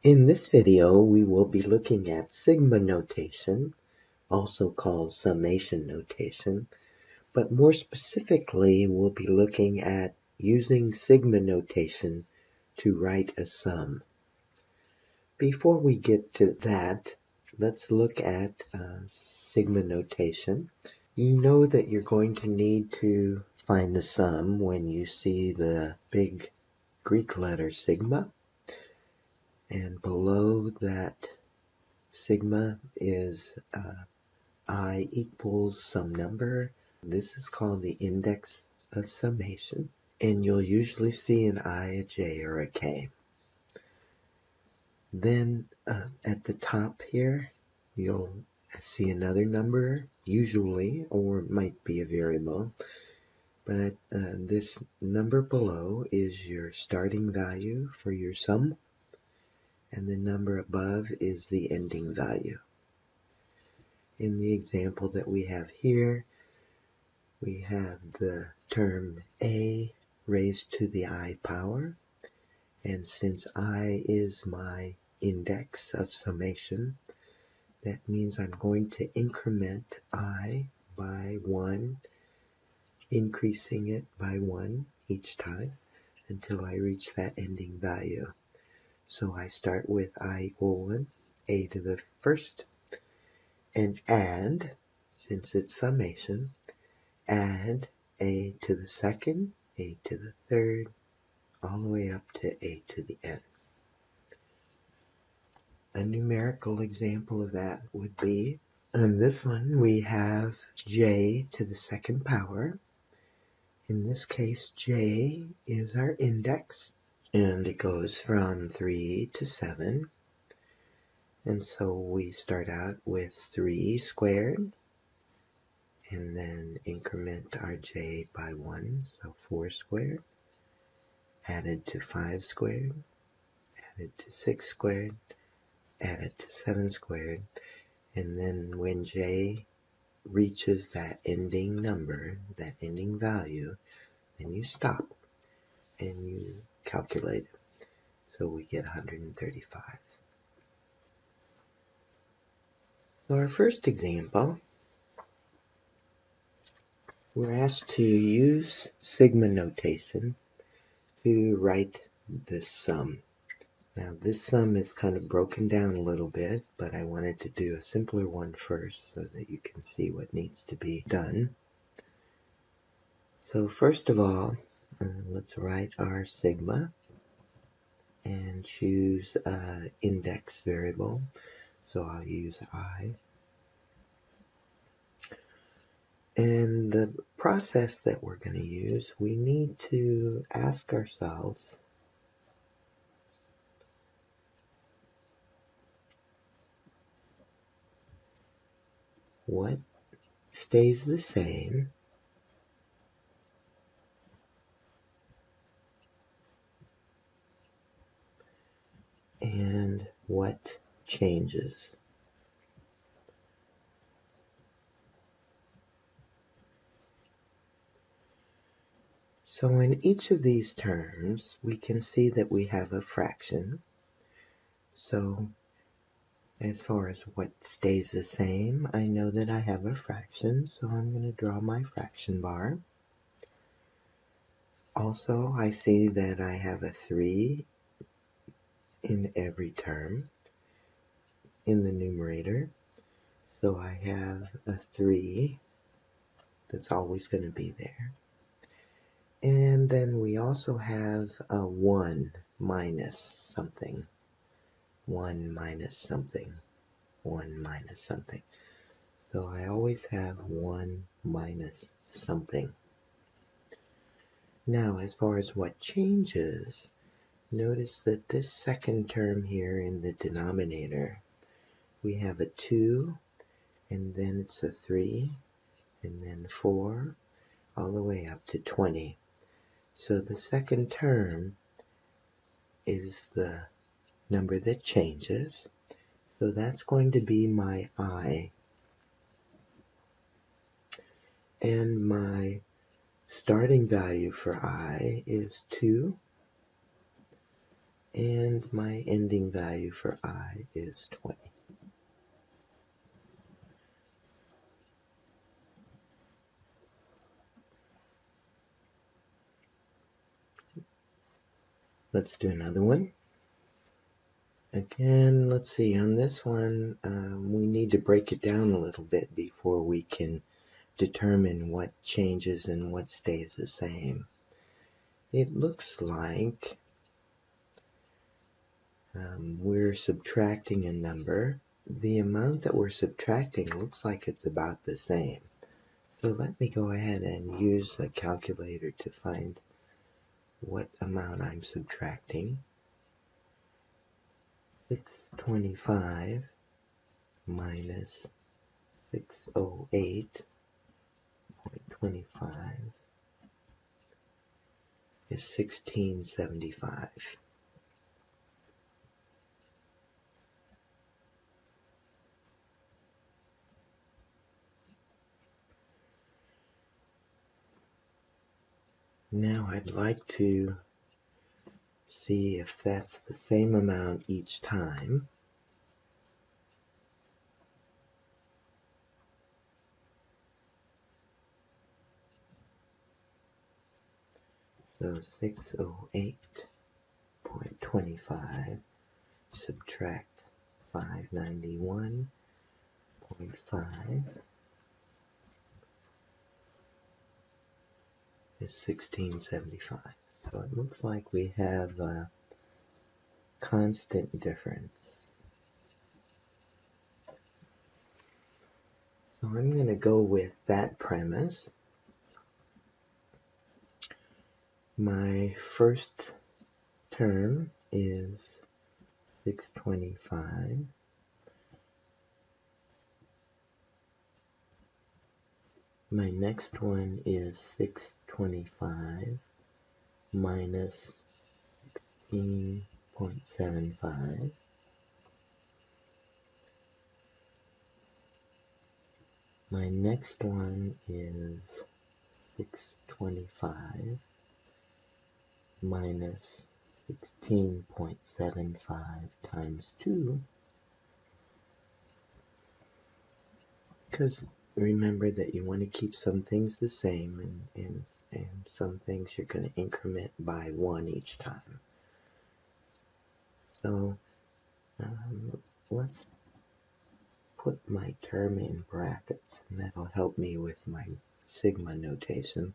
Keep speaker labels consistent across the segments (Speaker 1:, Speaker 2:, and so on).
Speaker 1: In this video, we will be looking at sigma notation, also called summation notation, but more specifically, we'll be looking at using sigma notation to write a sum. Before we get to that, let's look at sigma notation. You know that you're going to need to find the sum when you see the big Greek letter sigma, and below that sigma is I equals some number. This is called the index of summation, and you'll usually see an I, a J, or a K. Then at the top here, you'll see another number, usually, or it might be a variable, but this number below is your starting value for your sum, and the number above is the ending value. In the example that we have here, we have the term a raised to the I power, and since I is my index of summation, that means I'm going to increment I by 1, increasing it by 1 each time until I reach that ending value. So I start with I equal 1, a to the first, and add, since it's summation, add a to the second, a to the third, all the way up to a to the n. A numerical example of that would be, in this one we have j to the second power. In this case, j is our index, and it goes from 3 to 7. And so we start out with 3 squared, and then increment our j by 1, so 4 squared, added to 5 squared, added to 6 squared, added to 7 squared, and then when j reaches that ending number, that ending value, then you stop and you calculate it. So we get 135. So our first example, we're asked to use sigma notation to write this sum. Now this sum is kind of broken down a little bit, but I wanted to do a simpler one first so that you can see what needs to be done. So first of all, let's write our sigma and choose an index variable. So I'll use I. And the process that we're going to use, we need to ask ourselves, what stays the same and what changes? So in each of these terms, we can see that we have a fraction. So as far as what stays the same, I know that I have a fraction, so I'm going to draw my fraction bar. Also, I see that I have a 3 in every term in the numerator. So I have a 3 that's always going to be there. And then we also have a 1 minus something. 1 minus something. 1 minus something. So I always have 1 minus something. Now, as far as what changes, notice that this second term here in the denominator, we have a 2, and then it's a 3, and then 4, all the way up to 20. So the second term is the number that changes. So that's going to be my I. And my starting value for I is 2. and my ending value for I is 20. Let's do another one. Again, let's see, on this one, we need to break it down a little bit before we can determine what changes and what stays the same. It looks like we're subtracting a number. The amount that we're subtracting looks like it's about the same. So let me go ahead and use a calculator to find what amount I'm subtracting. 625 minus 608.25 is 1675. Now I'd like to see if that's the same amount each time. So 608.25 subtract 591.5 is 1675. So it looks like we have a constant difference. So I'm going to go with that premise. My first term is 625. My next one is 625 minus 16.75. My next one is 625 minus 16.75 times 2, because remember that you want to keep some things the same and some things you're going to increment by 1 each time. So let's put my term in brackets, and that'll help me with my sigma notation.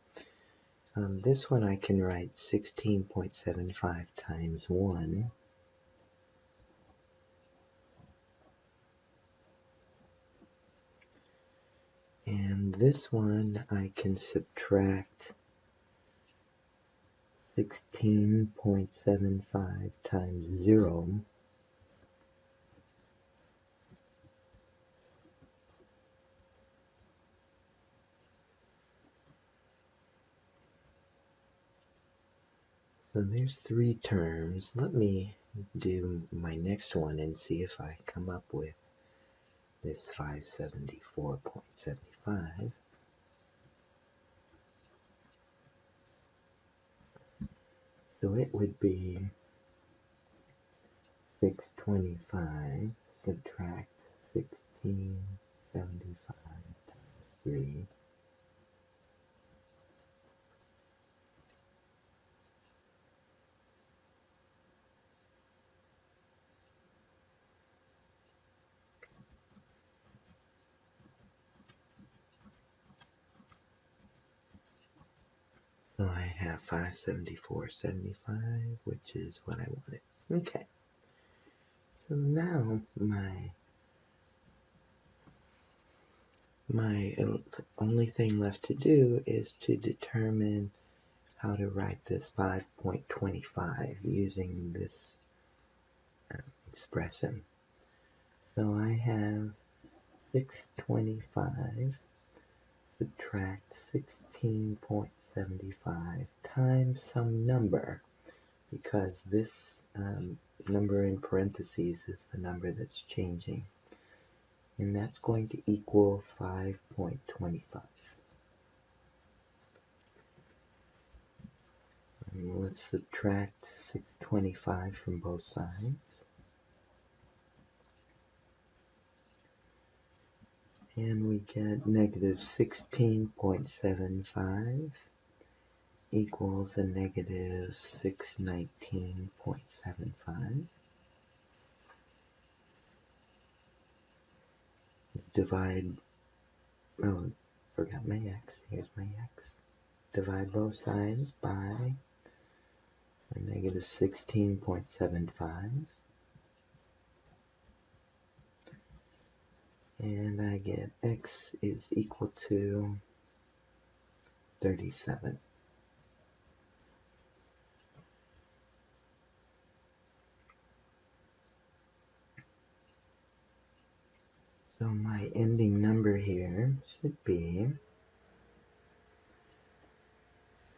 Speaker 1: This one I can write 16.75 times 1. And this one I can subtract 16.75 times 0. So there's 3 terms. Let me do my next one and see if I come up with this 574.75. So it would be 625 subtract 1675 times 3. So I have 574.75, which is what I wanted. Okay. So now my only thing left to do is to determine how to write this 5.25 using this expression. So I have 625 subtract 16.75 times some number, because this number in parentheses is the number that's changing, and that's going to equal 5.25. Let's subtract 625 from both sides. And we get negative 16.75 equals a negative 619.75. Divide, oh, forgot my x, here's my x. Divide both sides by a negative 16.75. And I get x is equal to 37. So my ending number here should be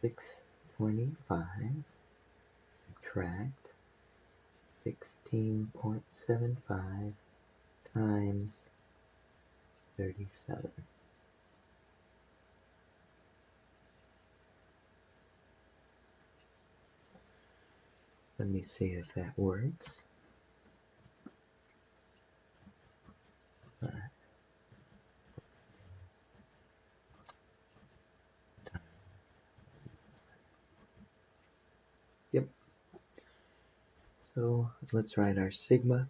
Speaker 1: 625 subtract 16.75 times 37. Let me see if that works. Yep. So let's write our sigma.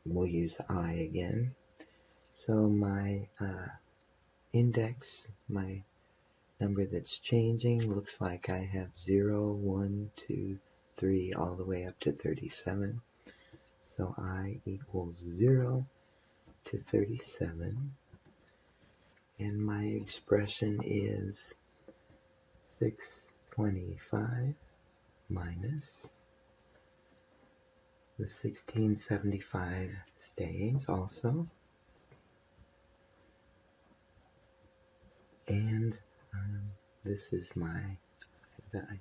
Speaker 1: We'll use I again. So my index, my number that's changing, looks like I have 0, 1, 2, 3, all the way up to 37. So I equals 0 to 37. And my expression is 625 minus the 1675 stays also. And this is my value.